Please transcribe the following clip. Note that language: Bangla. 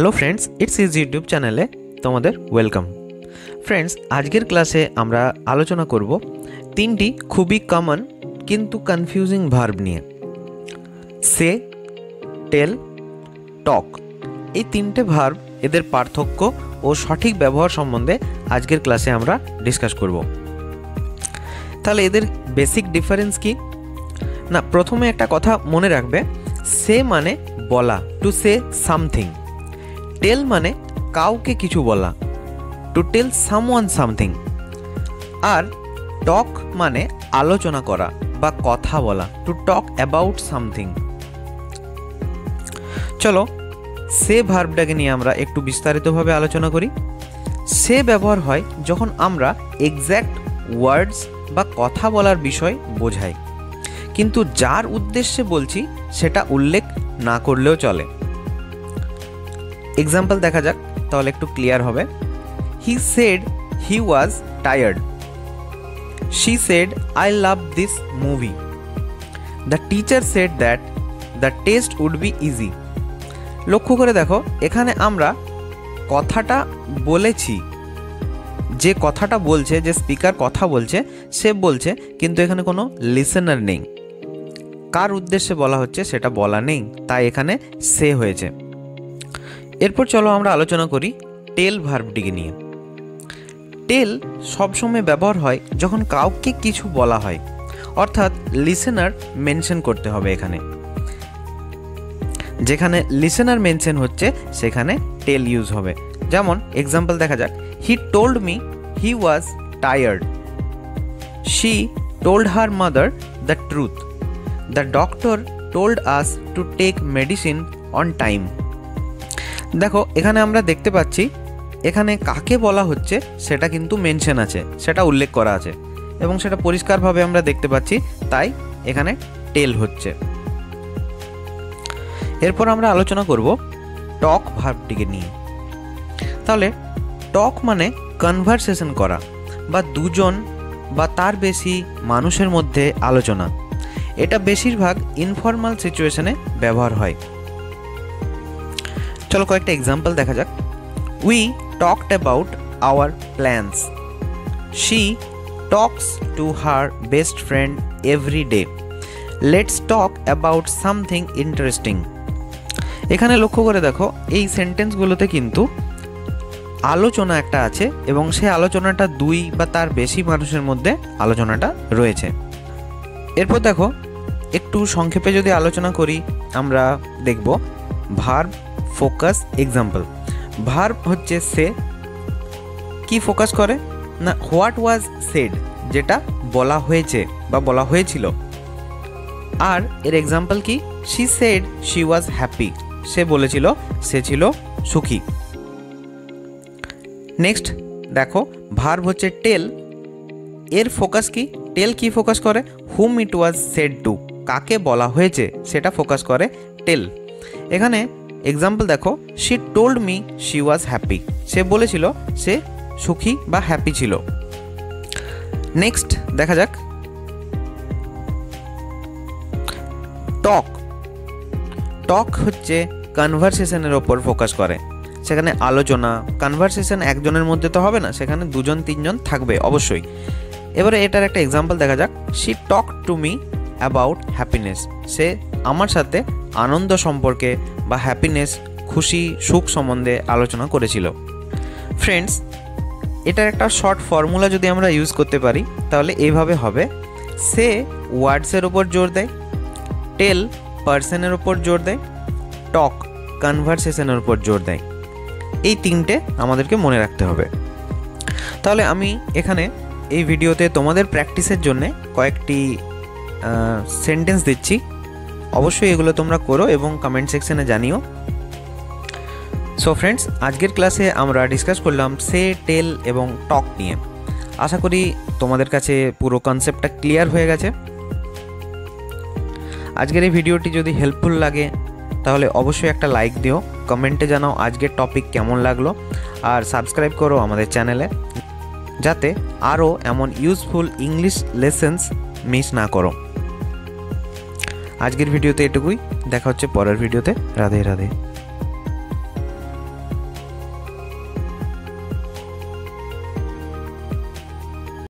Hello friends, it's is YouTube চ্যানেলে তোমাদের ওয়েলকাম। ফ্রেন্ডস, আজকের ক্লাসে আমরা আলোচনা করব তিনটি খুবই কমন কিন্তু কনফিউজিং ভার্ব নিয়ে। সে, টেল, টক। এই তিনটে ভার্ব, এদের পার্থক্য ও সঠিক ব্যবহার সম্বন্ধে আজকের ক্লাসে আমরা ডিসকাস করব। তাহলে এদের বেসিক ডিফারেন্স কি না, প্রথমে একটা কথা মনে রাখবে, সে মানে বলা, টু সে সামথিং। টেল মানে কাউকে কিছু বলা, টু টেল সামওয়ান সামথিং। আর টক মানে আলোচনা করা বা কথা বলা, টু টক অ্যাবাউট সামথিং। চলো সে ভার্বটাকে নিয়ে আমরা একটু বিস্তারিতভাবে আলোচনা করি। সে ব্যবহার হয় যখন আমরা এক্স্যাক্ট ওয়ার্ডস বা কথা বলার বিষয় বোঝাই, কিন্তু যার উদ্দেশ্যে বলছি সেটা উল্লেখ না করলেও চলে। এক্সাম্পল দেখা যাক, তাহলে একটু ক্লিয়ার হবে। He said he was tired. She said I love this movie. The teacher said that the test would be easy. লক্ষ্য করে দেখো, এখানে আমরা কথাটা বলেছি, যে কথাটা বলছে, যে স্পিকার কথা বলছে সে বলছে, কিন্তু এখানে কোনো লিসেনার নেই। কার উদ্দেশ্যে বলা হচ্ছে সেটা বলা নেই, তাই এখানে সে হয়েছে। এরপর চলো আমরা আলোচনা করি টেল ভার্বটিকে নিয়ে। টেল সবসময় ব্যবহার হয় যখন কাউকে কিছু বলা হয়, অর্থাৎ লিসেনার মেনশন করতে হবে। এখানে যেখানে লিসেনার মেনশন হচ্ছে সেখানে টেল ইউজ হবে। যেমন এক্সাম্পল দেখা যাক, he told me he was tired. She told her mother the truth. The doctor told us to take medicine on time. দেখো, এখানে আমরা দেখতে পাচ্ছি এখানে কাকে বলা হচ্ছে সেটা কিন্তু মেনশন আছে, সেটা উল্লেখ করা আছে এবং সেটা পরিষ্কারভাবে আমরা দেখতে পাচ্ছি, তাই এখানে টেল হচ্ছে। এরপর আমরা আলোচনা করব টক ভার্বটিকে নিয়ে। তাহলে টক মানে কনভারসেশন করা বা দুজন বা তার বেশি মানুষের মধ্যে আলোচনা। এটা বেশিরভাগ ইনফর্মাল সিচুয়েশনে ব্যবহার হয়। চলো কয়েকটা এক্সাম্পল দেখা যাক। We talked about our plans. She talks to her best friend every day. Let's talk about something interesting. এখানে লক্ষ্য করে দেখো, এই সেন্টেন্সগুলোতে কিন্তু আলোচনা একটা আছে এবং সেই আলোচনাটা দুই বা তার বেশি মানুষের মধ্যে আলোচনাটা রয়েছে। এরপর দেখো, একটু সংক্ষেপে যদি আলোচনা করি, আমরা দেখব ভার্ব, ফোকাস, এক্সাম্পল। ভার্ব হচ্ছে সে, কি ফোকাস করে না হোয়াট ওয়াজ সেড, যেটা বলা হয়েছে বা বলা হয়েছিল। আর এর এক্সাম্পল কি, she said she was happy, সে বলেছিল সে ছিল সুখী। নেক্সট দেখো, ভার্ব হচ্ছে টেল। এর ফোকাস কি, টেল কি ফোকাস করে, হুম ইট ওয়াজ সেড টু, কাকে বলা হয়েছে সেটা ফোকাস করে টেল। এখানে এক্সাম্পল দেখো, she told me she was happy, সে বলেছিল সে সুখী বা হ্যাপি ছিল। নেক্সট দেখা যাক টক। টক হচ্ছে কনভারসেশনের ওপর ফোকাস করে, সেখানে আলোচনা। কনভারসেশন একজনের মধ্যে তো হবে না, সেখানে দুজন তিনজন থাকবে অবশ্যই। এবারে এটার একটা এক্সাম্পল দেখা যাক, she talk to me about happiness, সে আমার সাথে আনন্দ সম্পর্কে বা হ্যাপিনেস, খুশি, সুখ সম্বন্ধে আলোচনা করেছিল। ফ্রেন্ডস, এটার একটা শর্ট ফর্মুলা যদি আমরা ইউজ করতে পারি তাহলে এইভাবে হবে, সে ওয়ার্ডসের ওপর জোর দেয়, টেল পার্সনের ওপর জোর দেয়, টক কনভারসেশনের উপর জোর দেয়। এই তিনটে আমাদেরকে মনে রাখতে হবে। তাহলে আমি এখানে এই ভিডিওতে তোমাদের প্র্যাকটিসের জন্য কয়েকটি সেন্টেন্স দিচ্ছি, অবশ্যই এগুলো তোমরা করো এবং কমেন্ট সেকশনে জানিও। সো ফ্রেন্ডস, আজকের ক্লাসে আমরা ডিসকাস করলাম সে, টেল এবং টক নিয়ে। আশা করি তোমাদের কাছে পুরো কনসেপ্টটা ক্লিয়ার হয়ে গেছে। আজকের এই ভিডিওটি যদি হেল্পফুল লাগে তাহলে অবশ্যই একটা লাইক দিও, কমেন্টে জানাও আজকের টপিক কেমন লাগলো, আর সাবস্ক্রাইব করো আমাদের চ্যানেলে, যাতে আরও এমন ইউজফুল ইংলিশ লেসেন্স মিস না করো। আজকের ভিডিওতে এটুকুই, দেখা হচ্ছে পরের ভিডিওতে। রাধে রাধে।